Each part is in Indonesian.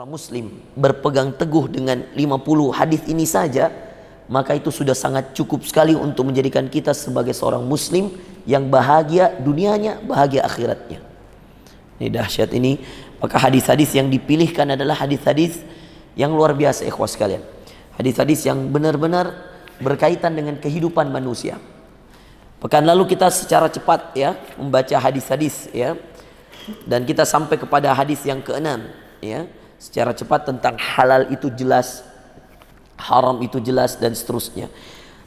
seorang muslim berpegang teguh dengan 50 hadis ini saja, maka itu sudah sangat cukup sekali untuk menjadikan kita sebagai seorang muslim yang bahagia dunianya, bahagia akhiratnya. Ini dahsyat ini. Maka hadis-hadis yang dipilihkan adalah hadis-hadis yang luar biasa, ikhwas sekalian. Hadis-hadis yang benar-benar berkaitan dengan kehidupan manusia. Pekan lalu kita secara cepat ya membaca hadis-hadis ya, dan kita sampai kepada hadis yang keenam ya, secara cepat tentang halal itu jelas, haram itu jelas, dan seterusnya.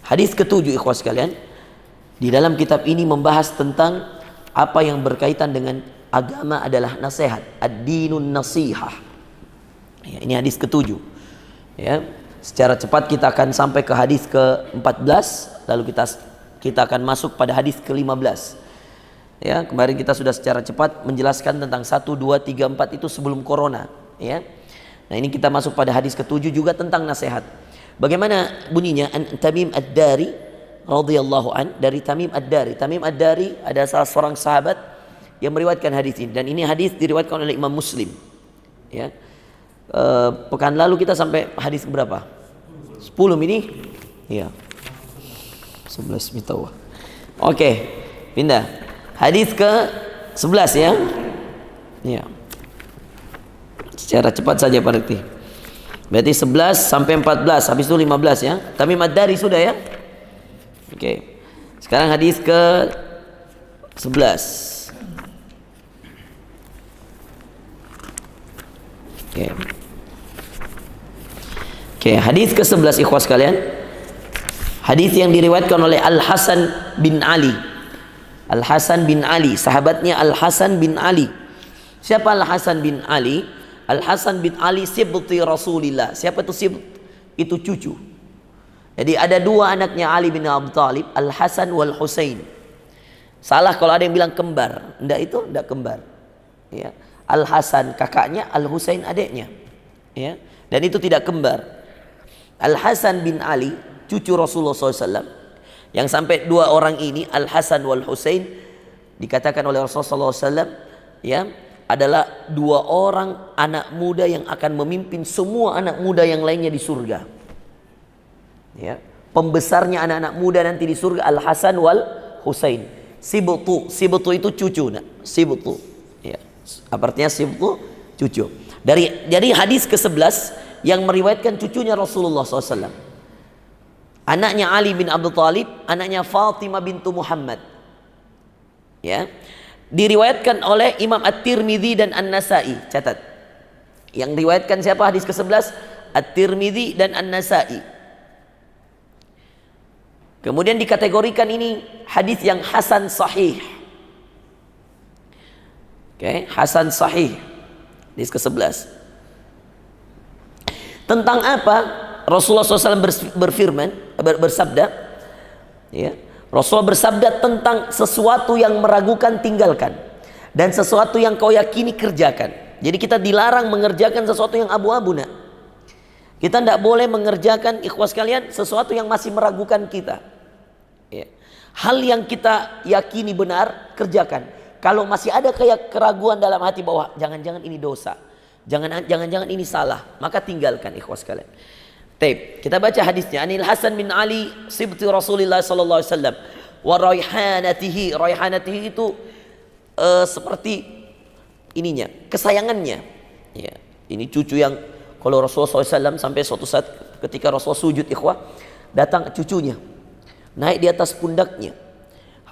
Hadis ketujuh, ikhwas sekalian, di dalam kitab ini membahas tentang apa yang berkaitan dengan agama adalah nasihat, ad-dinun nasihah ya, ini hadis ketujuh ya. Secara cepat kita akan sampai ke hadis ke-14, lalu kita akan masuk pada hadis ke-15 ya. Kemarin kita sudah secara cepat menjelaskan tentang 1, 2, 3, 4 itu sebelum corona ya. Nah ini kita masuk pada hadis ke-7 juga tentang nasihat. Bagaimana bunyinya? An Tamim Ad-Dari radhiyallahu an, dari Tamim Ad-Dari. Tamim Ad-Dari ada salah seorang sahabat yang meriwayatkan hadis ini, dan ini hadis diriwayatkan oleh Imam Muslim ya. Pekan lalu kita sampai hadis berapa? 10 ini ya, 11 mitawah. Oke, pindah hadis ke 11 ya. Ya, secara cepat saja berarti 11 sampai 14, habis itu 15 ya. Tamim Ad-Dari sudah ya. Oke, sekarang hadis ke 11. Oke, hadis ke-11 ikhwas kalian. Hadis yang diriwayatkan oleh Al-Hasan bin Ali. Al-Hasan bin Ali, sahabatnya Al-Hasan bin Ali. Siapa Al-Hasan bin Ali? Al-Hasan bin Ali sibti Rasulillah. Siapa itu sibt? Itu cucu. Jadi ada dua anaknya Ali bin Abi Thalib, Al-Hasan wal Husain. Salah kalau ada yang bilang kembar. Enggak kembar. Ya. Al-Hasan kakaknya, Al-Husain adiknya ya. Dan itu tidak kembar. Al-Hasan bin Ali cucu Rasulullah SAW, yang sampai dua orang ini Al-Hasan wal Husain dikatakan oleh Rasulullah SAW ya, adalah dua orang anak muda yang akan memimpin semua anak muda yang lainnya di surga ya. Pembesarnya anak-anak muda nanti di surga Al-Hasan wal Husain. Sibtu itu cucu, sibtu ya. Artinya sibtu cucu. Dari hadis ke-11 yang meriwayatkan cucunya Rasulullah SAW, anaknya Ali bin Abi Thalib, anaknya Fatimah bintu Muhammad ya, diriwayatkan oleh Imam At-Tirmidzi dan An-Nasai. Catat, yang riwayatkan siapa hadis ke-11? At-Tirmidzi dan An-Nasai. Kemudian dikategorikan ini hadis yang hasan sahih. Oke, hasan sahih. Hadis ke-11. Tentang apa? Rasulullah SAW bersabda ya. Rasulullah bersabda tentang sesuatu yang meragukan tinggalkan, dan sesuatu yang kau yakini kerjakan. Jadi kita dilarang mengerjakan sesuatu yang abu-abu nak. Kita tidak boleh mengerjakan, ikhwas kalian, sesuatu yang masih meragukan kita ya. Hal yang kita yakini benar kerjakan. Kalau masih ada kayak keraguan dalam hati bahwa jangan-jangan ini dosa, jangan-jangan ini salah, maka tinggalkan, ikhwas kalian. Taib, kita baca hadisnya. Anil Hasan bin Ali sibti Rasulillah sallallahu alaihi wasallam wa raihanatihi. Raihanatihi itu seperti ininya, kesayangannya ya. Ini cucu yang kalau Rasulullah SAW sampai suatu saat ketika Rasulullah sujud, ikhwah, datang cucunya naik di atas pundaknya,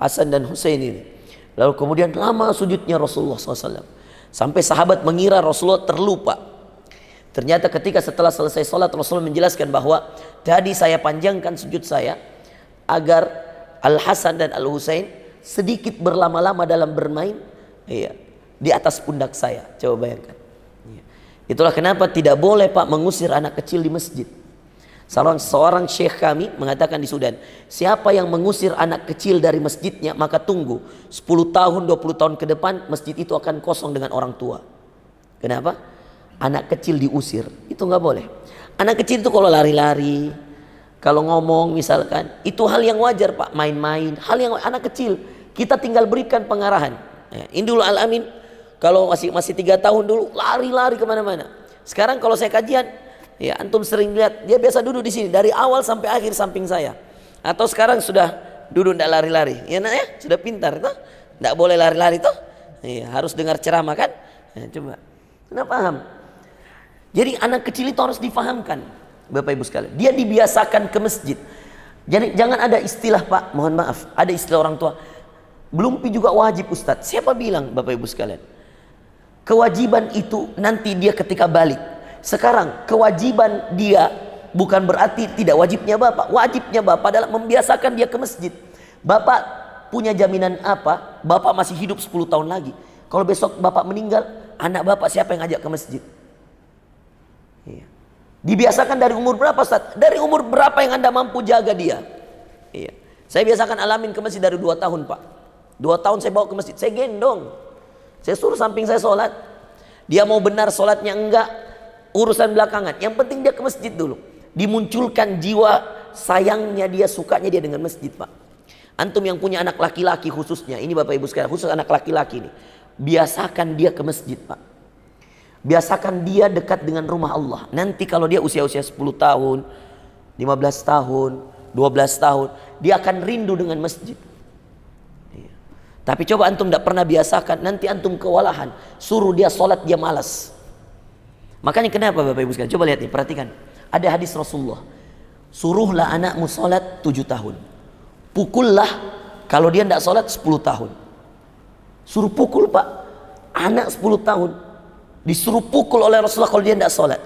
Hasan dan Husain ini. Lalu kemudian lama sujudnya Rasulullah SAW, sampai sahabat mengira Rasulullah terlupa. Ternyata ketika setelah selesai sholat, Rasulullah menjelaskan bahwa tadi saya panjangkan sujud saya agar Al-Hasan dan Al-Husain sedikit berlama-lama dalam bermain ya, di atas pundak saya. Coba bayangkan ya. Itulah kenapa tidak boleh Pak mengusir anak kecil di masjid. Seorang syekh kami mengatakan di Sudan, siapa yang mengusir anak kecil dari masjidnya, maka tunggu 10 tahun 20 tahun ke depan masjid itu akan kosong dengan orang tua. Kenapa? Anak kecil diusir, itu nggak boleh. Anak kecil itu kalau lari-lari, kalau ngomong misalkan, itu hal yang wajar Pak, main-main, hal yang anak kecil. Kita tinggal berikan pengarahan. Indul Al-Amin kalau masih 3 tahun dulu lari-lari kemana-mana. Sekarang kalau saya kajian, ya antum sering lihat dia biasa duduk di sini dari awal sampai akhir samping saya. Atau sekarang sudah duduk tidak lari-lari. Ya nak ya, sudah pintar itu. Tidak boleh lari-lari tuh. Ya, harus dengar ceramah kan? Ya, coba. Anda paham? Jadi anak kecil itu harus difahamkan, Bapak Ibu sekalian. Dia dibiasakan ke masjid. Jadi jangan ada istilah, Pak, mohon maaf, ada istilah orang tua, belum pi juga wajib Ustadz. Siapa bilang, Bapak Ibu sekalian? Kewajiban itu nanti dia ketika balik. Sekarang kewajiban dia bukan berarti tidak wajibnya Bapak. Wajibnya Bapak adalah membiasakan dia ke masjid. Bapak punya jaminan apa? Bapak masih hidup 10 tahun lagi. Kalau besok Bapak meninggal, anak Bapak siapa yang ngajak ke masjid? Iya. Dibiasakan dari umur berapa, Ustaz? Dari umur berapa yang Anda mampu jaga dia? Iya. Saya biasakan Alamin ke masjid dari 2 tahun, Pak. 2 tahun saya bawa ke masjid, saya gendong. Saya suruh samping saya sholat. Dia mau benar sholatnya enggak, urusan belakangan. Yang penting dia ke masjid dulu. Dimunculkan jiwa sayangnya dia, sukanya dia dengan masjid, Pak. Antum yang punya anak laki-laki khususnya, ini Bapak Ibu sekalian, khusus anak laki-laki ini, biasakan dia ke masjid, Pak. Biasakan dia dekat dengan rumah Allah. Nanti kalau dia usia-usia 10 tahun, 15 tahun, 12 tahun, dia akan rindu dengan masjid. Iya. Tapi coba antum tidak pernah biasakan, nanti antum kewalahan, suruh dia sholat dia malas. Makanya kenapa Bapak Ibu sekalian? Coba lihat nih, perhatikan. Ada hadis Rasulullah. Suruhlah anakmu sholat 7 tahun. Pukullah kalau dia tidak sholat 10 tahun. Suruh pukul, Pak. Anak 10 tahun disuruh pukul oleh Rasulullah kalau dia tidak sholat.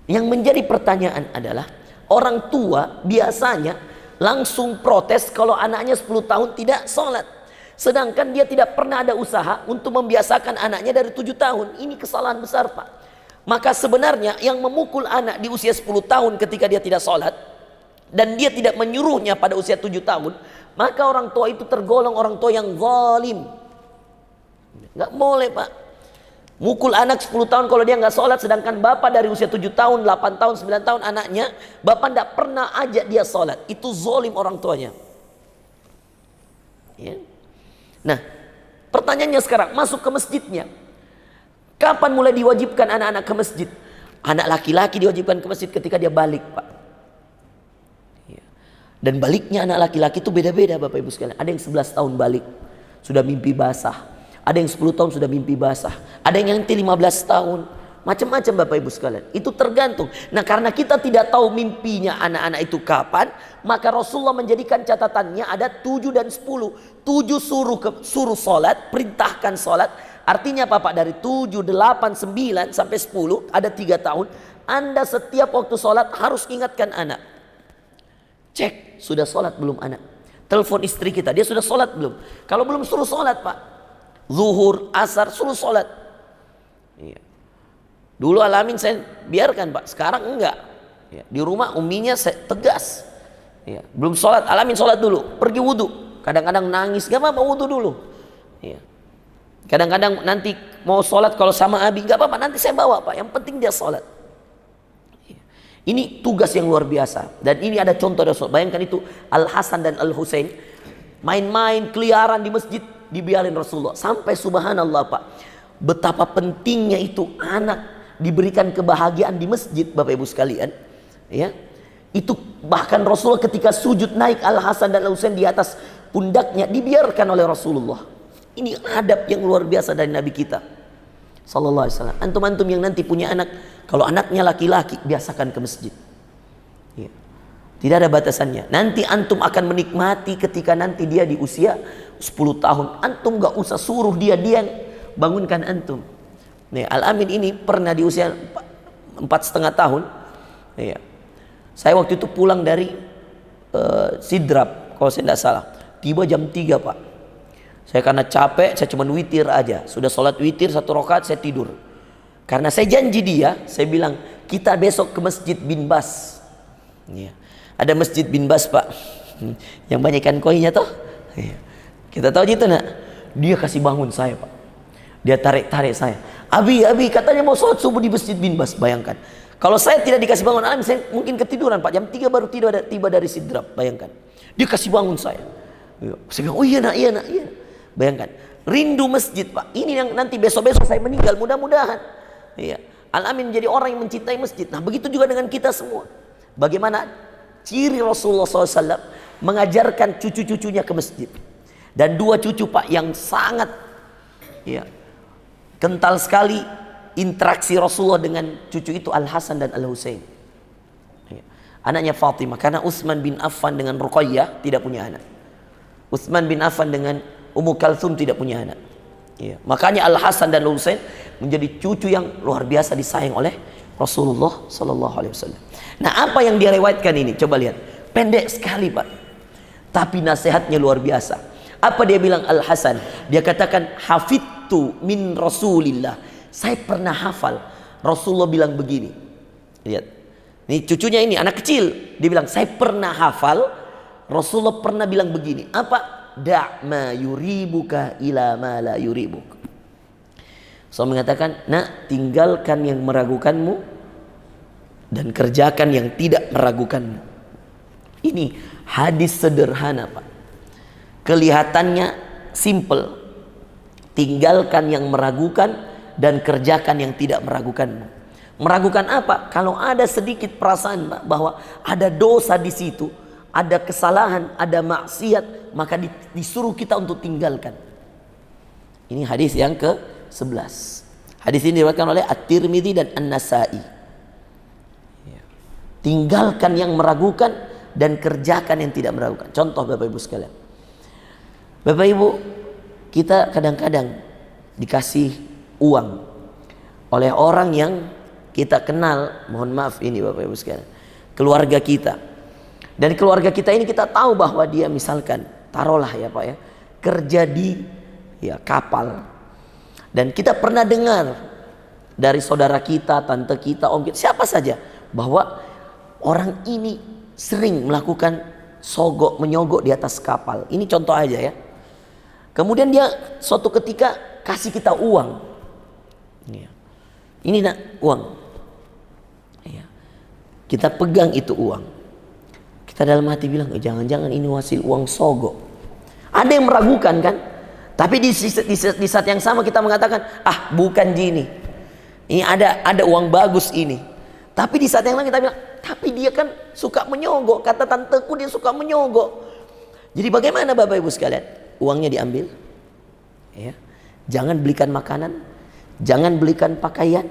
Yang menjadi pertanyaan adalah, orang tua biasanya langsung protes kalau anaknya 10 tahun tidak sholat. Sedangkan dia tidak pernah ada usaha untuk membiasakan anaknya dari 7 tahun. Ini kesalahan besar, Pak. Maka sebenarnya yang memukul anak di usia 10 tahun ketika dia tidak sholat, dan dia tidak menyuruhnya pada usia 7 tahun, maka orang tua itu tergolong orang tua yang zalim. Nggak boleh, Pak. Mukul anak 10 tahun kalau dia nggak sholat, sedangkan bapak dari usia 7 tahun, 8 tahun, 9 tahun anaknya, bapak nggak pernah ajak dia sholat. Itu zalim orang tuanya. Ya. Nah, pertanyaannya sekarang, masuk ke masjidnya. Kapan mulai diwajibkan anak-anak ke masjid? Anak laki-laki diwajibkan ke masjid ketika dia balik, Pak. Ya. Dan baliknya anak laki-laki itu beda-beda, Bapak Ibu sekalian. Ada yang 11 tahun balik, sudah mimpi basah. Ada yang 10 tahun sudah mimpi basah. Ada yang nanti 15 tahun. Macam-macam Bapak Ibu sekalian. Itu tergantung. Nah, karena kita tidak tahu mimpinya anak-anak itu kapan, maka Rasulullah menjadikan catatannya ada 7 dan 10. 7 suruh sholat, perintahkan sholat. Artinya apa, Pak? Dari 7, 8, 9 sampai 10, ada 3 tahun. Anda setiap waktu sholat harus ingatkan anak. Cek, sudah sholat belum anak? Telepon istri kita, dia sudah sholat belum? Kalau belum, suruh sholat, Pak. Zuhur, asar, suruh sholat. Iya. Dulu Alamin saya biarkan, Pak. Sekarang enggak. Ya. Di rumah uminya saya tegas. Ya. Belum sholat, Alamin sholat dulu. Pergi wudhu. Kadang-kadang nangis, gak apa-apa, wudhu dulu. Ya. Kadang-kadang nanti mau sholat kalau sama Abi, gak apa-apa, nanti saya bawa, Pak. Yang penting dia sholat. Ya. Ini tugas yang luar biasa. Dan ini ada contoh dari Rasul. Bayangkan itu Al-Hasan dan Al-Husain main-main, keliaran di masjid, dibiarin Rasulullah. Sampai subhanallah, Pak, betapa pentingnya itu anak diberikan kebahagiaan di masjid, Bapak Ibu sekalian. Ya, itu bahkan Rasulullah ketika sujud naik Al-Hasan dan Al-Husain di atas pundaknya, dibiarkan oleh Rasulullah. Ini adab yang luar biasa dari Nabi kita sallallahu alaihi wasallam. Antum-antum yang nanti punya anak, kalau anaknya laki-laki, biasakan ke masjid. Ya. Tidak ada batasannya. Nanti antum akan menikmati ketika nanti dia di usia 10 tahun. Antum gak usah suruh dia yang bangunkan antum. Nih, Al-Amin ini pernah di usia 4,5 tahun. Ya. Saya waktu itu pulang dari Sidrap, kalau saya tidak salah. Tiba jam 3, Pak. Saya karena capek, saya cuma witir aja. Sudah sholat witir 1 rakaat, saya tidur. Karena saya janji dia, saya bilang, kita besok ke Masjid Bin Bas. Ya. Ada Masjid Bin Bas, Pak. Yang banyak ikan koinya toh. Ya. Kita tahu gitu nak. Dia kasih bangun saya, Pak. Dia tarik-tarik saya. Abi, katanya mau sholat subuh di Masjid Bin Bas. Bayangkan. Kalau saya tidak dikasih bangun alam, saya mungkin ketiduran, Pak. Jam 3 baru tiba dari Sidrap. Bayangkan. Dia kasih bangun saya. Saya bilang, oh iya nak. Bayangkan. Rindu masjid, Pak. Ini yang nanti besok-besok saya meninggal, mudah-mudahan. Iya. Al-Amin menjadi orang yang mencintai masjid. Nah begitu juga dengan kita semua. Bagaimana ciri Rasulullah SAW mengajarkan cucu-cucunya ke masjid. Dan dua cucu Pak yang sangat ya, kental sekali interaksi Rasulullah dengan cucu itu, Al-Hasan dan Al-Husain. Ya. Anaknya Fatimah, karena Utsman bin Affan dengan Ruqayyah tidak punya anak. Utsman bin Affan dengan Ummu Kalsum tidak punya anak. Ya. Makanya Al-Hasan dan Al-Husain menjadi cucu yang luar biasa disayang oleh Rasulullah SAW. Nah apa yang dia riwayatkan ini? Coba lihat. Pendek sekali Pak. Tapi nasihatnya luar biasa. Apa dia bilang Al-Hasan? Dia katakan, hafidtu min Rasulillah. Saya pernah hafal. Rasulullah bilang begini. Lihat. Ini cucunya ini, anak kecil. Dia bilang, saya pernah hafal. Rasulullah pernah bilang begini. Apa? Da' ma yuribuka ila ma la yuribuk. So mengatakan, nak, tinggalkan yang meragukanmu dan kerjakan yang tidak meragukanmu. Ini hadis sederhana Pak. Kelihatannya simple. Tinggalkan yang meragukan dan kerjakan yang tidak meragukanmu. Meragukan apa? Kalau ada sedikit perasaan Pak, bahwa ada dosa di situ, ada kesalahan, ada maksiat, maka disuruh kita untuk tinggalkan. Ini hadis yang ke-11. Hadis ini diriwayatkan oleh At-Tirmidzi dan An-Nasa'i. Tinggalkan yang meragukan dan kerjakan yang tidak meragukan. Contoh Bapak Ibu sekalian. Bapak Ibu, kita kadang-kadang dikasih uang oleh orang yang kita kenal, mohon maaf ini Bapak Ibu sekalian, keluarga kita. Dan keluarga kita ini kita tahu bahwa dia misalkan, taruhlah ya Pak ya, kerja di kapal. Dan kita pernah dengar dari saudara kita, tante kita, om kita, siapa saja, bahwa orang ini sering melakukan sogok menyogok di atas kapal. Ini contoh aja ya. Kemudian dia suatu ketika kasih kita uang. Ini nak uang. Kita pegang itu uang. Kita dalam hati bilang, jangan-jangan ini hasil uang sogok. Ada yang meragukan kan? Tapi di saat yang sama kita mengatakan, bukan gini. Ini ada uang bagus ini. Tapi di saat yang lain kita bilang, tapi dia kan suka menyogok. Kata tanteku dia suka menyogok. Jadi bagaimana Bapak Ibu sekalian? Uangnya diambil. Ya. Jangan belikan makanan. Jangan belikan pakaian.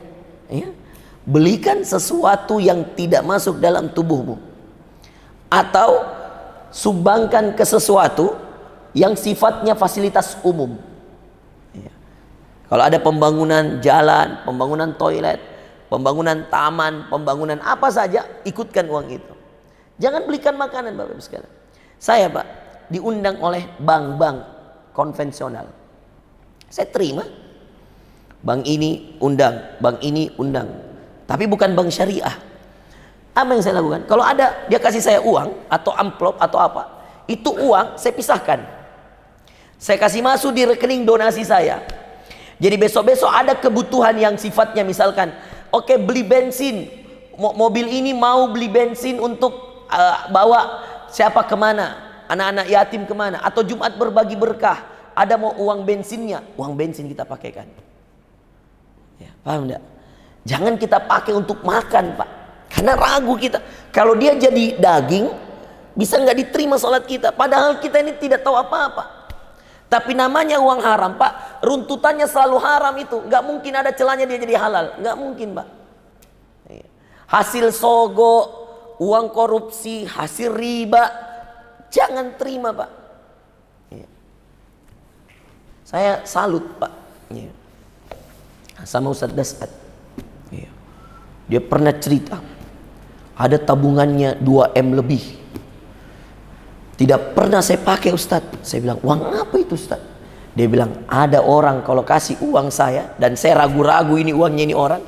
Ya. Belikan sesuatu yang tidak masuk dalam tubuhmu. Atau sumbangkan ke sesuatu yang sifatnya fasilitas umum. Ya. Kalau ada pembangunan jalan, pembangunan toilet, pembangunan taman, pembangunan apa saja, ikutkan uang itu. Jangan belikan makanan Bapak Ibu sekalian. Saya Pak diundang oleh bank-bank konvensional. Saya terima. Bank ini undang, bank ini undang. Tapi bukan bank syariah. Apa yang saya lakukan? Kalau ada dia kasih saya uang atau amplop atau apa, itu uang saya pisahkan. Saya kasih masuk di rekening donasi saya. Jadi besok-besok ada kebutuhan yang sifatnya misalkan, oke, beli bensin, mobil ini mau beli bensin untuk bawa siapa kemana, anak-anak yatim kemana, atau Jumat berbagi berkah, ada mau uang bensinnya, uang bensin kita pakaikan. Ya, paham enggak? Jangan kita pakai untuk makan Pak, karena ragu kita. Kalau dia jadi daging, bisa nggak diterima sholat kita, padahal kita ini tidak tahu apa-apa. Tapi namanya uang haram Pak, runtutannya selalu haram itu. Nggak mungkin ada celahnya dia jadi halal. Nggak mungkin Pak. Hasil sogok, uang korupsi, hasil riba, jangan terima Pak. Saya salut Pak sama Ustadz Dasat. Dia pernah cerita, ada tabungannya 2M lebih. Tidak pernah saya pakai Ustadz. Saya bilang, uang apa itu Ustadz? Dia bilang, ada orang kalau kasih uang saya, dan saya ragu-ragu ini uangnya ini orang,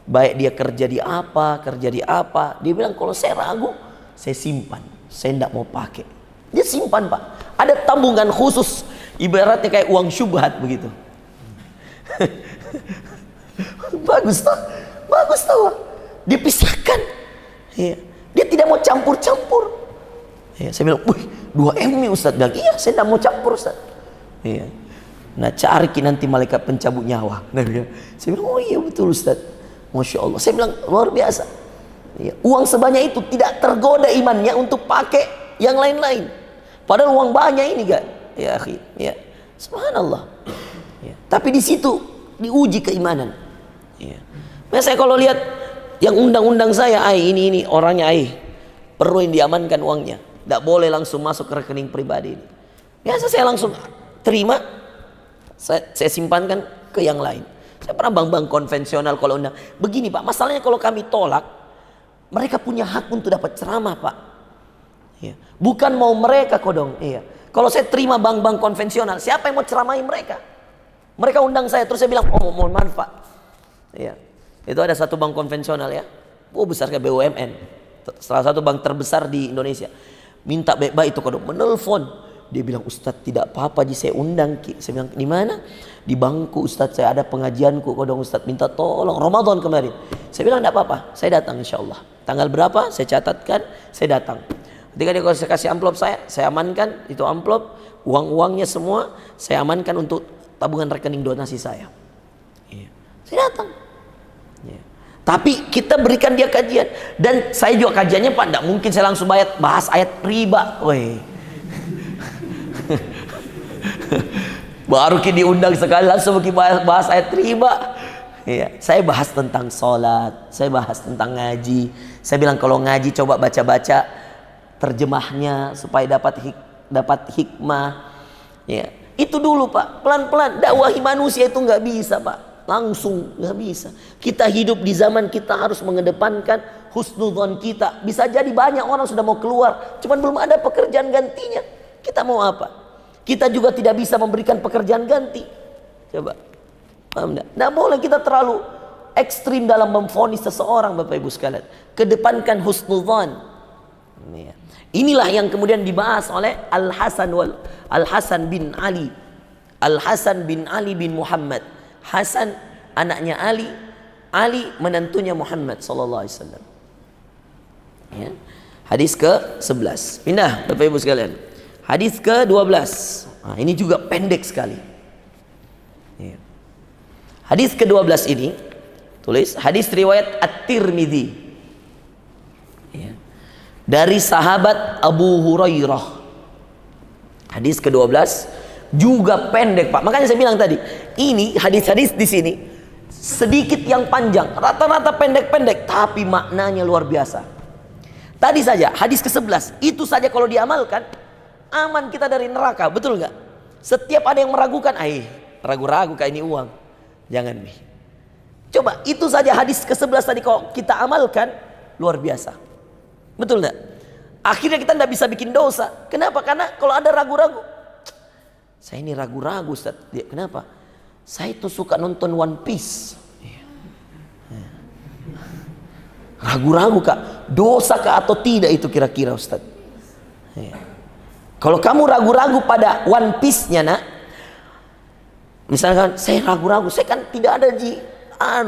baik dia kerja di apa, dia bilang kalau saya ragu, saya simpan, saya tidak mau pakai. Dia simpan Pak. Ada tabungan khusus, ibaratnya kayak uang syubhat begitu. Bagus toh, bagus toh. Dipisahkan. Dia tidak mau campur-campur. Saya bilang, wih 2M nih Ustadz. Bilang, iya saya tidak mau campur Ustadz. Nah cari nanti malaikat pencabut nyawa. Saya bilang, oh iya betul Ustadz. Masya Allah. Saya bilang luar biasa. Ya, uang sebanyak itu tidak tergoda imannya untuk pakai yang lain-lain. Padahal uang banyak ini kan. Ya akhi, ya. Subhanallah. Ya. Tapi di situ diuji keimanan. Ya. Nah, saya kalau lihat yang undang-undang saya, ini orangnya perlu yang diamankan uangnya. Tidak boleh langsung masuk ke rekening pribadi ini. Biasa saya langsung terima, saya simpankan ke yang lain. Saya pernah bank-bank konvensional kalau undang. Begini Pak, masalahnya kalau kami tolak, mereka punya hak untuk dapat ceramah Pak. Ya. Bukan mau mereka kodong. Iya. Kalau saya terima bank-bank konvensional, siapa yang mau ceramahi mereka? Mereka undang saya, terus saya bilang, oh mohon maaf Pak. Iya. Itu ada satu bank konvensional ya. Oh besar kayak BUMN. Salah satu bank terbesar di Indonesia. Minta baik-baik itu kodong. Menelpon. Dia bilang, Ustadz tidak apa-apa Ji, saya undang Ki. Saya bilang, di mana? Di bangku Ustadz, saya ada pengajianku kodong Ustadz, minta tolong. Ramadan kemarin. Saya bilang, tidak apa-apa, saya datang insya Allah. Tanggal berapa? Saya catatkan, saya datang. Ketika dia kalau saya kasih amplop saya amankan itu amplop, uang-uangnya semua saya amankan untuk tabungan rekening donasi saya. Iya. Saya datang. Iya. Tapi kita berikan dia kajian. Dan saya juga kajiannya Pak, tidak mungkin saya langsung bahas ayat riba. Weh. Baru kita diundang sekali langsung bahas ayat riba. Ya, saya bahas tentang sholat, saya bahas tentang ngaji. Saya bilang kalau ngaji coba baca-baca terjemahnya supaya dapat hikmah. Ya, itu dulu Pak, pelan-pelan. Dakwahi manusia itu nggak bisa Pak, langsung nggak bisa. Kita hidup di zaman kita harus mengedepankan husnudzon kita. Bisa jadi banyak orang sudah mau keluar, cuman belum ada pekerjaan gantinya. Kita mau apa? Kita juga tidak bisa memberikan pekerjaan ganti. Coba, paham enggak? Nggak boleh kita terlalu ekstrim dalam memvonis seseorang, Bapak Ibu sekalian. Kedepankan husnudzon. Inilah yang kemudian dibahas oleh Al-Hasan bin Ali. Al-Hasan bin Ali bin Muhammad. Hasan anaknya Ali, Ali menantunya Muhammad sallallahu alaihi wasallam. Ya. Hadis ke-11. Pindah Bapak Ibu sekalian. Hadis ke-12. Nah, ini juga pendek sekali. Ya. Hadis ke-12 ini tulis hadis riwayat At-Tirmidzi. Ya. Dari sahabat Abu Hurairah. Hadis ke-12 juga pendek, Pak. Makanya saya bilang tadi, ini hadis-hadis di sini sedikit yang panjang, rata-rata pendek-pendek, tapi maknanya luar biasa. Tadi saja hadis ke-11, itu saja kalau diamalkan aman kita dari neraka, betul nggak? Setiap ada yang meragukan, ragu-ragu kayak ini uang, jangan nih. Coba itu saja hadis ke-11 tadi kalau kita amalkan luar biasa, betul nggak? Akhirnya kita nggak bisa bikin dosa. Kenapa? Karena kalau ada ragu-ragu, saya ini ragu-ragu Ustaz. Kenapa? Saya itu suka nonton One Piece. Ragu-ragu Kak, dosa kah atau tidak itu kira-kira Ustaz? Kalau kamu ragu-ragu pada One Piece-nya nak, misalkan saya ragu-ragu, saya kan tidak ada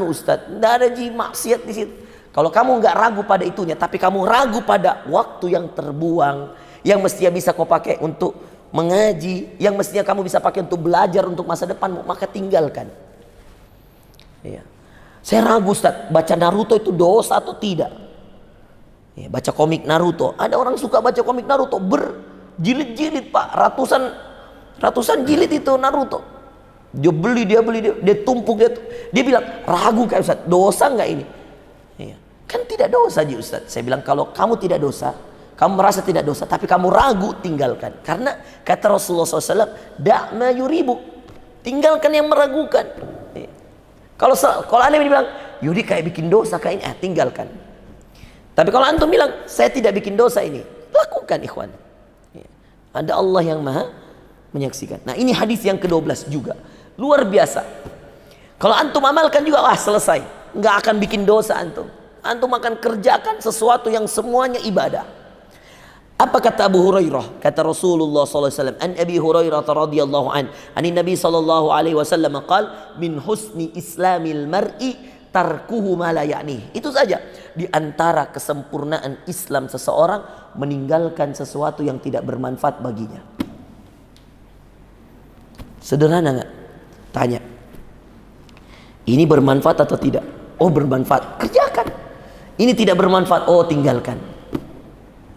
Ustaz, tidak ada maksiat di situ. Kalau kamu nggak ragu pada itunya, tapi kamu ragu pada waktu yang terbuang, yang mestinya bisa kau pakai untuk mengaji, yang mestinya kamu bisa pakai untuk belajar untuk masa depanmu, maka tinggalkan. Ya. Saya ragu Ustaz, baca Naruto itu dosa atau tidak? Ya, baca komik Naruto, ada orang suka baca komik Naruto berjilid-jilid Pak, ratusan jilid itu Naruto. Dia beli, dia tumpuk, dia bilang ragu kan Ustaz, dosa nggak ini? Ya. Kan tidak dosa Ustaz. Saya bilang kalau kamu tidak dosa, kamu merasa tidak dosa, tapi kamu ragu, tinggalkan. Karena kata Rasulullah SAW, da'ma yuribuk, tinggalkan yang meragukan. Ya. Kalau Anda bilang, Yudi kayak bikin dosa kayak ini, tinggalkan. Tapi kalau antum bilang, saya tidak bikin dosa ini, lakukan ikhwan. Ya. Ada Allah yang maha menyaksikan. Nah ini hadis yang ke-12 juga, luar biasa. Kalau antum amalkan juga, selesai, nggak akan bikin dosa antum. Antum akan kerjakan sesuatu yang semuanya ibadah. Apa kata Abu Hurairah? Kata Rasulullah SAW, an Abi Hurairah radhiyallahu an, anin Nabi sallallahu alaihi wasallam qala, min husni islamil mar'i tarkuhu ma la ya'nih. Itu saja. Di antara kesempurnaan Islam seseorang meninggalkan sesuatu yang tidak bermanfaat baginya. Sederhana nggak? Tanya. Ini bermanfaat atau tidak? Oh bermanfaat, kerjakan. Ini tidak bermanfaat, oh tinggalkan.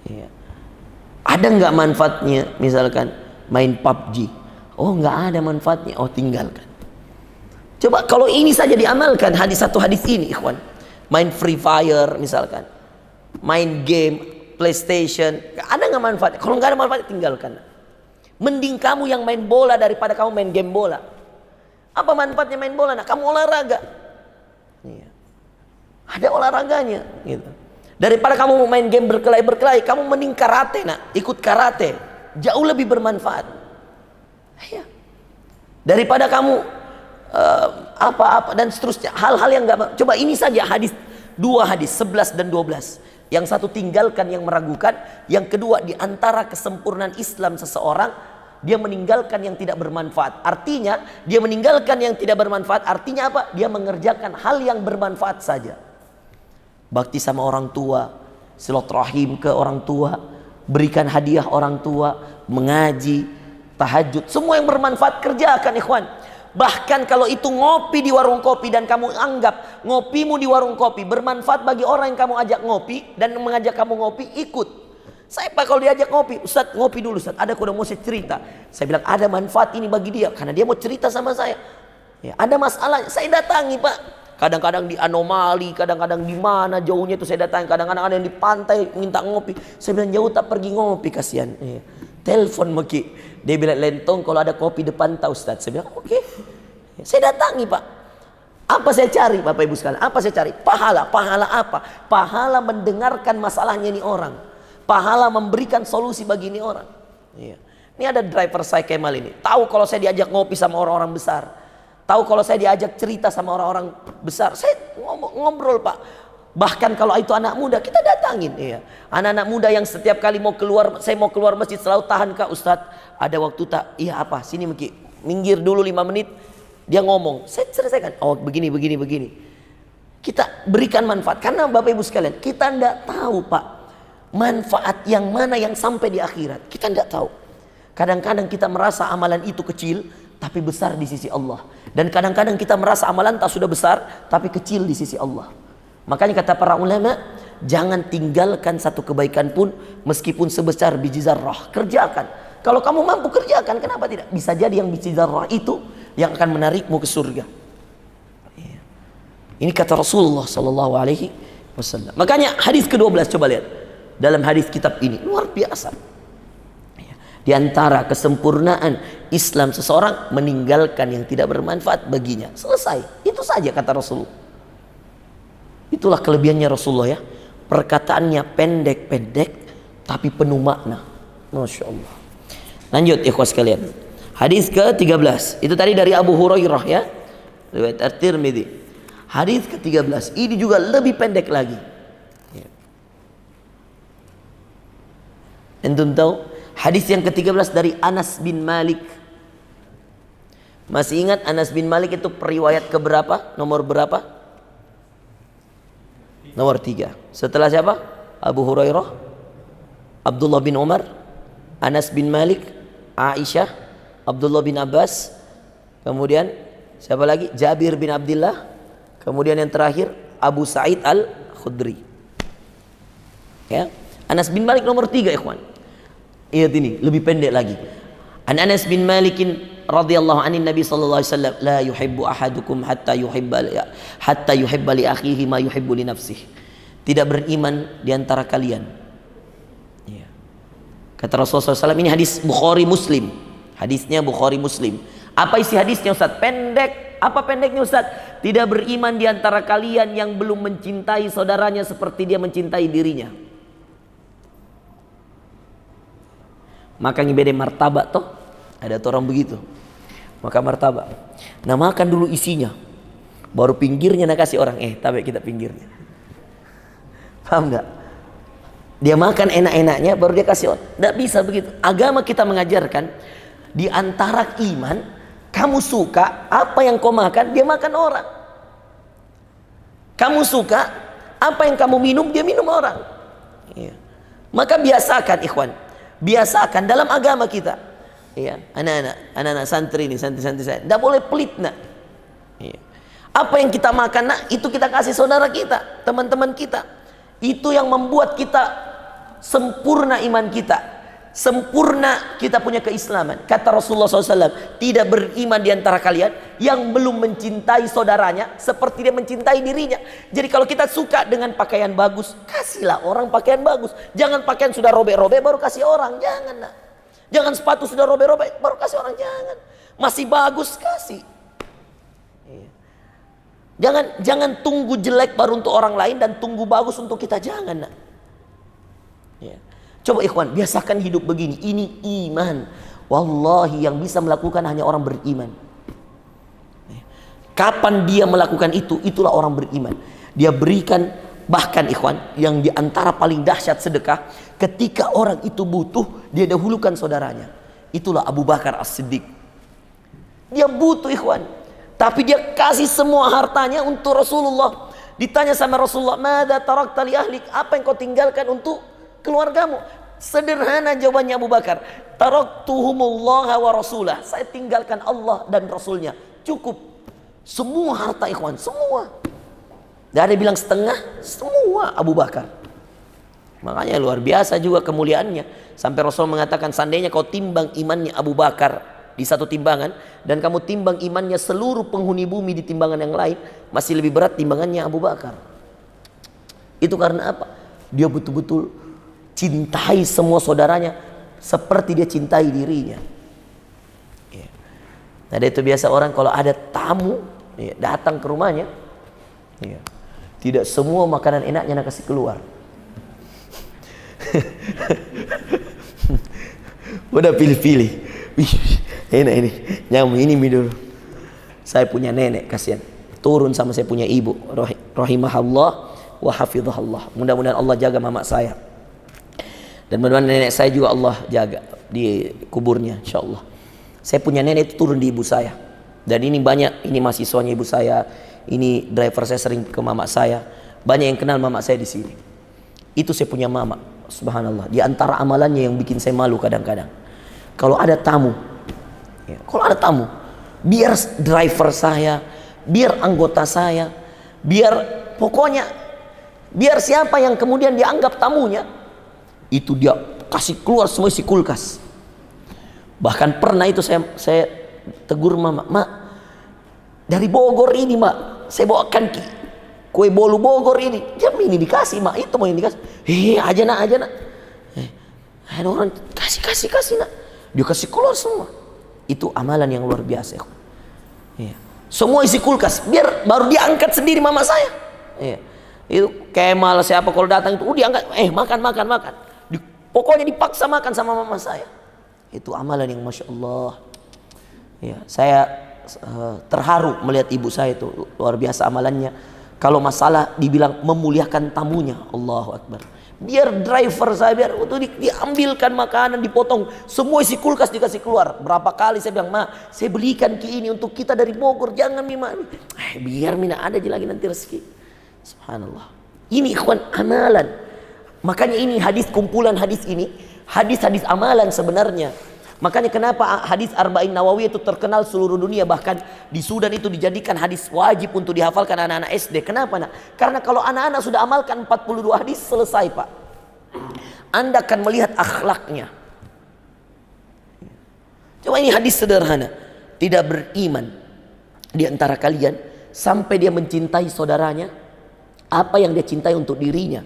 Ya. Ada nggak manfaatnya? Misalkan main PUBG, oh nggak ada manfaatnya, oh tinggalkan. Coba kalau ini saja diamalkan, satu hadis ini, ikhwan. Main Free Fire misalkan, main game PlayStation, ada nggak manfaatnya? Kalau nggak ada manfaatnya, tinggalkan. Mending kamu yang main bola daripada kamu main game bola. Apa manfaatnya main bola? Nah, kamu olahraga. Iya. Ada olahraganya, gitu. Daripada kamu main game berkelahi, kamu mending karate, nak, ikut karate, jauh lebih bermanfaat. Iya. Daripada kamu apa-apa dan seterusnya, hal-hal yang nggak. Coba ini saja hadis, dua hadis 11 dan 12. Yang satu tinggalkan yang meragukan, yang kedua di antara kesempurnaan Islam seseorang, dia meninggalkan yang tidak bermanfaat. Artinya dia meninggalkan yang tidak bermanfaat, artinya apa? Dia mengerjakan hal yang bermanfaat saja. Bakti sama orang tua, silaturahim ke orang tua, berikan hadiah orang tua, mengaji, tahajud, semua yang bermanfaat kerjakan, ikhwan. Bahkan kalau itu ngopi di warung kopi dan kamu anggap ngopimu di warung kopi bermanfaat bagi orang yang kamu ajak ngopi dan mengajak kamu ngopi, ikut. Saya Pak kalau diajak ngopi, Ustaz ngopi dulu Ustaz, ada kuda mau saya cerita. Saya bilang ada manfaat ini bagi dia karena dia mau cerita sama saya. Ya, ada masalah, saya datangi Pak. Kadang-kadang di anomali, kadang-kadang di mana jauhnya itu saya datangi. Kadang-kadang ada yang di pantai minta ngopi. Saya bilang jauh tak pergi ngopi, kasihan. Ya. Telepon Meki. Dia bilang lentong kalau ada kopi depan tak Ustaz. Saya bilang oke. Saya datangi Pak. Apa saya cari Bapak Ibu sekalian? Apa saya cari? Pahala. Pahala apa? Pahala mendengarkan masalahnya ini orang. Pahala memberikan solusi bagi ini orang. Iya. Ini ada driver saya Kemal ini. Tahu kalau saya diajak ngopi sama orang-orang besar. Tahu kalau saya diajak cerita sama orang-orang besar. Saya ngobrol Pak. Bahkan kalau itu anak muda kita datangin. Iya. Anak-anak muda yang setiap kali mau keluar, saya mau keluar masjid selalu tahan Kak Ustadz. Ada waktu tak? Iya apa? Sini Meki. Minggir dulu 5 menit. Dia ngomong. Saya selesaikan. Oh begini. Kita berikan manfaat. Karena Bapak Ibu sekalian, kita tidak tahu Pak. Manfaat yang mana yang sampai di akhirat. Kita tidak tahu. Kadang-kadang kita merasa amalan itu kecil, tapi besar di sisi Allah. Dan kadang-kadang kita merasa amalan tak sudah besar, tapi kecil di sisi Allah. Makanya kata para ulama, jangan tinggalkan satu kebaikan pun meskipun sebesar biji zarrah. Kerjakan. Kalau kamu mampu kerjakan, kenapa tidak? Bisa jadi yang biji zarrah itu yang akan menarikmu ke surga. Ini kata Rasulullah sallallahu alaihi wasallam. Makanya hadis ke-12 coba lihat. Dalam hadis kitab ini luar biasa. Di antara kesempurnaan Islam seseorang meninggalkan yang tidak bermanfaat baginya. Selesai. Itu saja kata Rasulullah. Itulah kelebihannya Rasulullah ya. Perkataannya pendek-pendek tapi penuh makna. Masya Allah. Lanjut ikhwas sekalian. Hadis ke-13. Itu tadi dari Abu Hurairah ya. Riwayat At-Tirmidzi. Hadis ke-13. Ini juga lebih pendek lagi. Antum tahu? Hadis yang ke-13 dari Anas bin Malik. Masih ingat Anas bin Malik itu periwayat keberapa? Nomor berapa? Nomor 3. Setelah siapa? Abu Hurairah, Abdullah bin Umar, Anas bin Malik, Aisyah, Abdullah bin Abbas, kemudian siapa lagi? Jabir bin Abdullah, kemudian yang terakhir Abu Sa'id Al-Khudri. Ya, Anas bin Malik nomor 3 ikhwan. Lihat ini, lebih pendek lagi. An Anas bin Malik radhiyallahu anhu Nabi sallallahu alaihi wasallam, la yuhibbu ahadukum hatta yuhibba li akhihi ma yuhibbu li nafsihi. Tidak beriman di antara kalian. Ya. Kata Rasulullah SAW, ini hadis Bukhari Muslim. Hadisnya Bukhari Muslim. Apa isi hadisnya Ustaz? Pendek. Apa pendeknya Ustaz? Tidak beriman di antara kalian yang belum mencintai saudaranya seperti dia mencintai dirinya. Makan beda martabak toh, ada orang begitu, maka martabak. Nah makan dulu isinya, baru pinggirnya nak kasih orang. Tapi kita pinggirnya, paham nggak? Dia makan enak-enaknya, baru dia kasih orang. Nggak bisa begitu. Agama kita mengajarkan di antara iman, kamu suka apa yang kau makan, dia makan orang. Kamu suka apa yang kamu minum, dia minum orang. Ya. Maka biasakan ikhwan. Biasakan dalam agama kita, ya, anak-anak santri ini, santri-santri saya, tidak boleh pelit nak. Ya. Apa yang kita makan, nak, itu kita kasih saudara kita, teman-teman kita. Itu yang membuat kita sempurna iman kita, sempurna kita punya keislaman. Kata Rasulullah SAW, tidak beriman di antara kalian yang belum mencintai saudaranya seperti dia mencintai dirinya. Jadi kalau kita suka dengan pakaian bagus, kasihlah orang pakaian bagus. Jangan pakaian sudah robek-robek baru kasih orang, jangan, nak. Jangan sepatu sudah robek-robek baru kasih orang, jangan. Masih bagus kasih. Jangan tunggu jelek baru untuk orang lain dan tunggu bagus untuk kita, jangan, nak. Ya. Coba ikhwan, biasakan hidup begini. Ini iman. Wallahi yang bisa melakukan hanya orang beriman. Kapan dia melakukan itu, itulah orang beriman. Dia berikan, bahkan ikhwan, yang diantara paling dahsyat sedekah, ketika orang itu butuh, dia dahulukan saudaranya. Itulah Abu Bakar As-Siddiq. Dia butuh, ikhwan, tapi dia kasih semua hartanya untuk Rasulullah. Ditanya sama Rasulullah, "Madza tarakta li ahlik?" Apa yang kau tinggalkan untuk keluargamu? Sederhana jawabannya Abu Bakar, "Taraktuhumullaha wa rasulah." Saya tinggalkan Allah dan Rasulnya. Cukup. Semua harta, ikhwan, semua. Gak ada bilang setengah, semua Abu Bakar. Makanya luar biasa juga kemuliaannya. Sampai Rasul mengatakan, seandainya kau timbang imannya Abu Bakar di satu timbangan, dan kamu timbang imannya seluruh penghuni bumi di timbangan yang lain, masih lebih berat timbangannya Abu Bakar. Itu karena apa? Dia betul-betul cintai semua saudaranya seperti dia cintai dirinya. Nah, itu biasa orang kalau ada tamu datang ke rumahnya, tidak semua makanan enaknya nak kasih keluar. Udah pilih-pilih. Enak ini, nyamuk ini dulu. Saya punya nenek, kasihan, turun sama saya punya ibu, rahimahullah wa hafizahullah. Mudah-mudahan Allah jaga mama saya, dan mudah-mudahan nenek saya juga Allah jaga di kuburnya, insyaallah. Saya punya nenek itu turun di ibu saya, dan ini banyak, ini mahasiswanya ibu saya, ini driver saya sering ke mama saya, banyak yang kenal mama saya di sini. Itu saya punya mama, subhanallah. Di antara amalannya yang bikin saya malu kadang-kadang, kalau ada tamu, biar driver saya, biar anggota saya, pokoknya biar siapa yang kemudian dianggap tamunya, itu dia kasih keluar semua isi kulkas. Bahkan pernah itu saya tegur mama, "Mak, dari Bogor ini, Mak, saya bawakan kue bolu Bogor ini." Jam ini dikasih, Mak, itu mau yang dikasih. Aja nak. Ada orang kasih nak. Dia kasih keluar semua. Itu amalan yang luar biasa. Semua isi kulkas, biar baru dia angkat sendiri mama saya. Itu Kemal siapa kalau datang itu, diangkat, makan. Pokoknya dipaksa makan sama mama saya. Itu amalan yang masya Allah. Saya terharu melihat ibu saya itu, luar biasa amalannya. Kalau masalah dibilang memuliakan tamunya, Allahu Akbar. Biar driver saya, biar itu diambilkan makanan, dipotong, semua isi kulkas dikasih keluar. Berapa kali saya bilang, "Ma, saya belikan ini untuk kita dari Bogor, jangan Mima." Biar Mina ada aja lagi nanti rezeki. Subhanallah. Ini ikhwan amalan. Makanya ini hadis, kumpulan hadis ini, hadis-hadis amalan sebenarnya. Makanya kenapa hadis Arba'in Nawawi itu terkenal seluruh dunia, bahkan di Sudan itu dijadikan hadis wajib untuk dihafalkan anak-anak SD. Kenapa, nak? Karena kalau anak-anak sudah amalkan 42 hadis, selesai, Pak. Anda akan melihat akhlaknya. Coba ini hadis sederhana. Tidak beriman di antara kalian sampai dia mencintai saudaranya apa yang dia cintai untuk dirinya.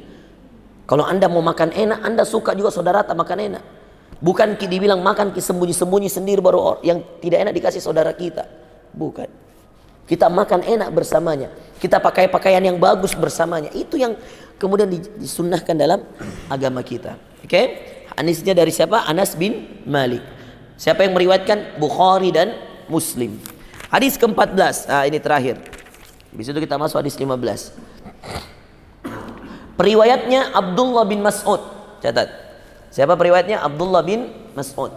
Kalau Anda mau makan enak, Anda suka juga saudara tak makan enak. Bukan dibilang makan sembunyi-sembunyi sendiri baru yang tidak enak dikasih saudara kita. Bukan. Kita makan enak bersamanya. Kita pakai pakaian yang bagus bersamanya. Itu yang kemudian disunnahkan dalam agama kita. Oke? Hadisnya dari siapa? Anas bin Malik. Siapa yang meriwayatkan? Bukhari dan Muslim. Hadis ke-14. Nah, ini terakhir. Habis itu kita masuk hadis 15. Periwayatnya Abdullah bin Mas'ud. Catat. Siapa periwayatnya? Abdullah bin Mas'ud.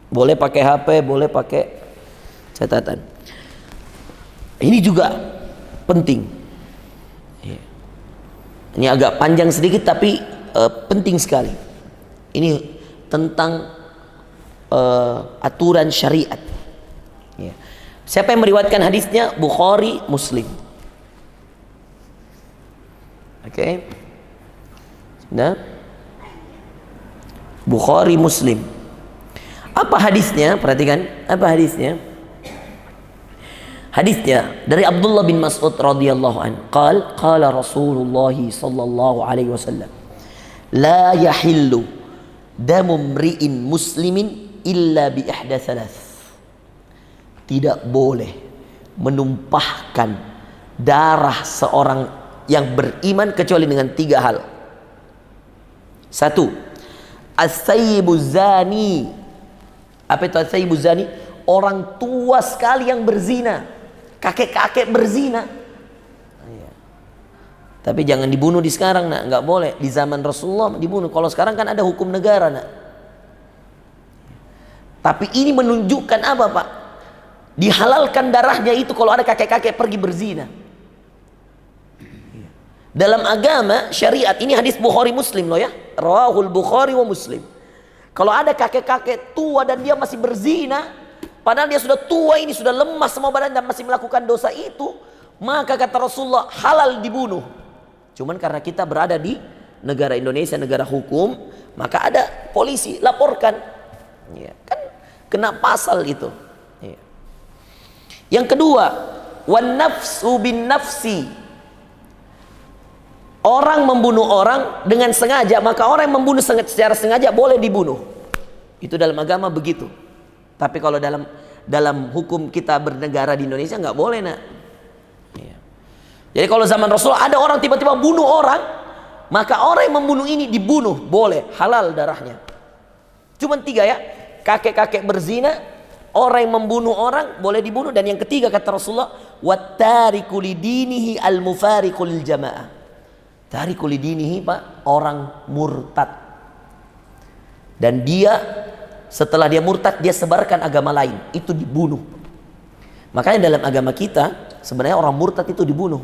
Boleh pakai HP, boleh pakai catatan. Ini juga penting. Ini agak panjang sedikit tapi penting sekali. Ini tentang aturan syariat. Siapa yang meriwayatkan hadisnya? Bukhari, Muslim. Oke. Nah, Bukhari, Muslim. Apa hadisnya? Perhatikan, apa hadisnya? Hadisnya dari Abdullah bin Mas'ud radhiyallahu an. Qala Rasulullah sallallahu alaihi wasallam, la yahillu damu mri'in muslimin illa bi ihda thalath. Tidak boleh menumpahkan darah seorang yang beriman kecuali dengan 3 hal. 1, as-sayyibu zani. Apa itu as-sayyibu zani? Orang tua sekali yang berzina, kakek-kakek berzina. Tapi jangan dibunuh di sekarang, nak. Nggak boleh. Di zaman Rasulullah dibunuh. Kalau sekarang kan ada hukum negara, nak. Tapi ini menunjukkan apa, Pak? Dihalalkan darahnya itu kalau ada kakek-kakek pergi berzina. Dalam agama syariat, ini hadis Bukhari Muslim loh ya. Rawahul Bukhari wa Muslim. Kalau ada kakek-kakek tua dan dia masih berzina, padahal dia sudah tua, ini sudah lemas semua badan dan masih melakukan dosa itu, maka kata Rasulullah halal dibunuh. Cuman karena kita berada di negara Indonesia, negara hukum, maka ada polisi, laporkan. Ya, kan kena pasal itu. Ya. Yang kedua, wan nafsu bin nafsi. Orang membunuh orang dengan sengaja, maka orang yang membunuh secara sengaja boleh dibunuh. Itu dalam agama begitu. Tapi kalau dalam hukum kita bernegara di Indonesia nggak boleh, nak. Ya. Jadi kalau zaman Rasulullah ada orang tiba-tiba bunuh orang, maka orang yang membunuh ini dibunuh, boleh, halal darahnya. Cuman 3 ya, kakek-kakek berzina, orang yang membunuh orang boleh dibunuh, dan yang ketiga kata Rasulullah, wattariku lidinihi al-mufariqu lil jamaah. Tariku lidinihi, Pak, orang murtad. Dan dia setelah dia murtad, dia sebarkan agama lain, itu dibunuh. Makanya dalam agama kita sebenarnya orang murtad itu dibunuh,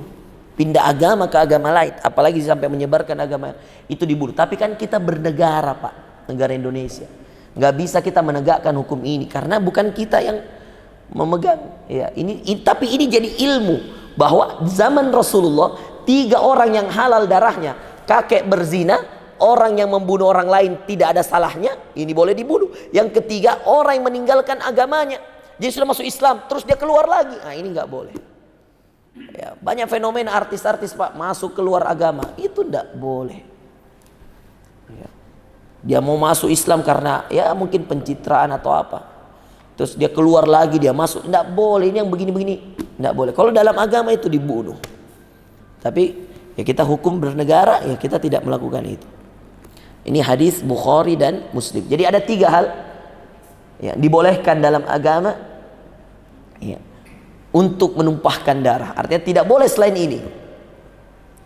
pindah agama ke agama lain, apalagi sampai menyebarkan agama itu dibunuh. Tapi kan kita bernegara, Pak, negara Indonesia. Nggak bisa kita menegakkan hukum ini karena bukan kita yang memegang. Ya, tapi ini jadi ilmu bahwa zaman Rasulullah 3 orang yang halal darahnya, kakek berzina, orang yang membunuh orang lain tidak ada salahnya, ini boleh dibunuh. Yang ketiga, orang yang meninggalkan agamanya, dia sudah masuk Islam terus dia keluar lagi, nah ini nggak boleh. Ya, banyak fenomena artis-artis, Pak, masuk keluar agama, itu nggak boleh. Ya. Dia mau masuk Islam karena ya mungkin pencitraan atau apa, terus dia keluar lagi, dia masuk, nggak boleh. Ini yang begini-begini nggak boleh. Kalau dalam agama itu dibunuh. Tapi ya kita hukum bernegara, ya kita tidak melakukan itu. Ini hadis Bukhari dan Muslim. Jadi ada 3 hal yang dibolehkan dalam agama ya, untuk menumpahkan darah. Artinya tidak boleh selain ini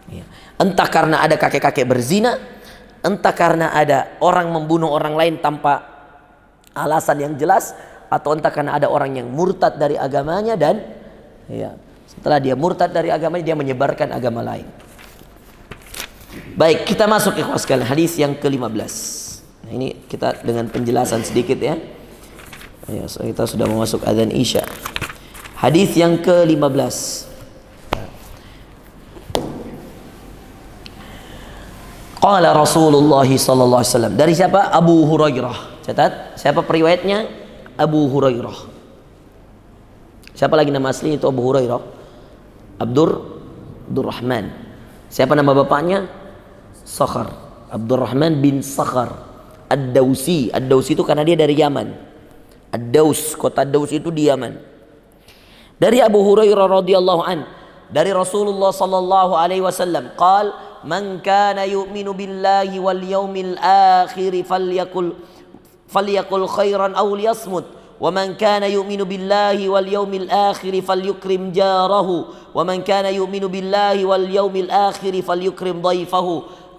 ya. Entah karena ada kakek-kakek berzina, entah karena ada orang membunuh orang lain tanpa alasan yang jelas, atau entah karena ada orang yang murtad dari agamanya dan ya, setelah dia murtad dari agamanya dia menyebarkan agama lain. Baik, kita masuk ikhwah sekalian, hadis yang ke-15. Nah, ini kita dengan penjelasan sedikit ya. Ya, so kita sudah masuk adzan Isya. Hadis yang ke-15. Qala Rasulullah sallallahu alaihi wasallam. Dari siapa? Abu Hurairah. Catat, siapa periwayatnya? Abu Hurairah. Siapa lagi nama asli itu Abu Hurairah? Abdurrahman. Siapa nama bapaknya? Sakhar. Abdurrahman bin Sakhar Ad-Dausi. Ad-Dausi itu karena dia dari Yaman. Ad-Daus, kota Daus itu di Yaman. Dari Abu Hurairah radhiyallahu an, dari Rasulullah sallallahu alaihi wasallam, qal man kana yu'minu billahi wal yawmil akhir falyakul khairan aw liyasmut. وَمَنْ كَانَ يُؤْمِنُ بِاللَّهِ وَالْيَوْمِ الْآخِرِ فَلْيُكْرِمْ جَارَهُ وَمَنْ كَانَ يُؤْمِنُ بِاللَّهِ وَالْيَوْمِ الْآخِرِ فَلْيُكْرِمْ ضَيْفَهُ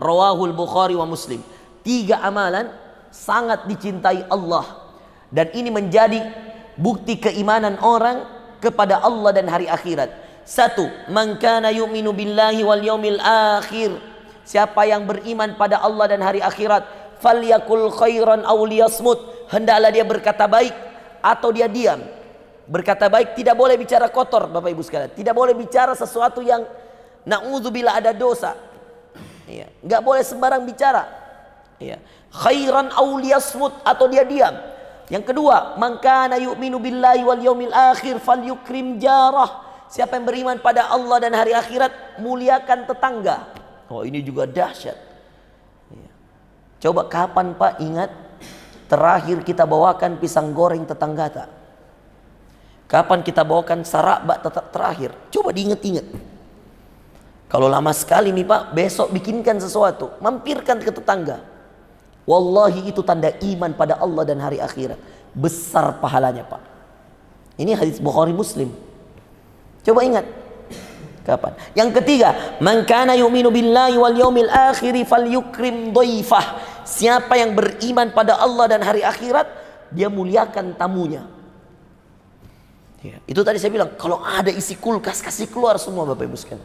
Rawahul Bukhari wa Muslim. 3 amalan sangat dicintai Allah, dan ini menjadi bukti keimanan orang kepada Allah dan hari akhirat. 1, man kana yu'minu billahi wal yaumil akhir. Siapa yang beriman pada Allah dan hari akhirat, falyakul khairan aw liyasmut, hendaklah dia berkata baik atau dia diam. Berkata baik, tidak boleh bicara kotor, Bapak Ibu sekalian. Tidak boleh bicara sesuatu yang na'udzubillah ada dosa. Ya, nggak boleh sembarang bicara. Ya. Khairan aw liyasmut, atau dia diam. Yang kedua, man kana yu'minu billahi wal yaumil akhir falyukrim jarah. Siapa yang beriman pada Allah dan hari akhirat, muliakan tetangga. Oh, ini juga dahsyat. Ya. Coba kapan Pak ingat terakhir kita bawakan pisang goreng tetangga tak? Kapan kita bawakan sarabak terakhir? Coba diingat-ingat. Kalau lama sekali nih Pak, besok bikinkan sesuatu, mampirkan ke tetangga. Wallahi itu tanda iman pada Allah dan hari akhirat. Besar pahalanya Pak. Ini hadis Bukhari Muslim. Coba ingat. Kapan? Yang ketiga, man kana yu'minu billahi wal yaumil akhir falyukrim dhaifah. Siapa yang beriman pada Allah dan hari akhirat, dia muliakan tamunya. Ya, itu tadi saya bilang, kalau ada isi kulkas kasih keluar semua Bapak Ibu sekalian.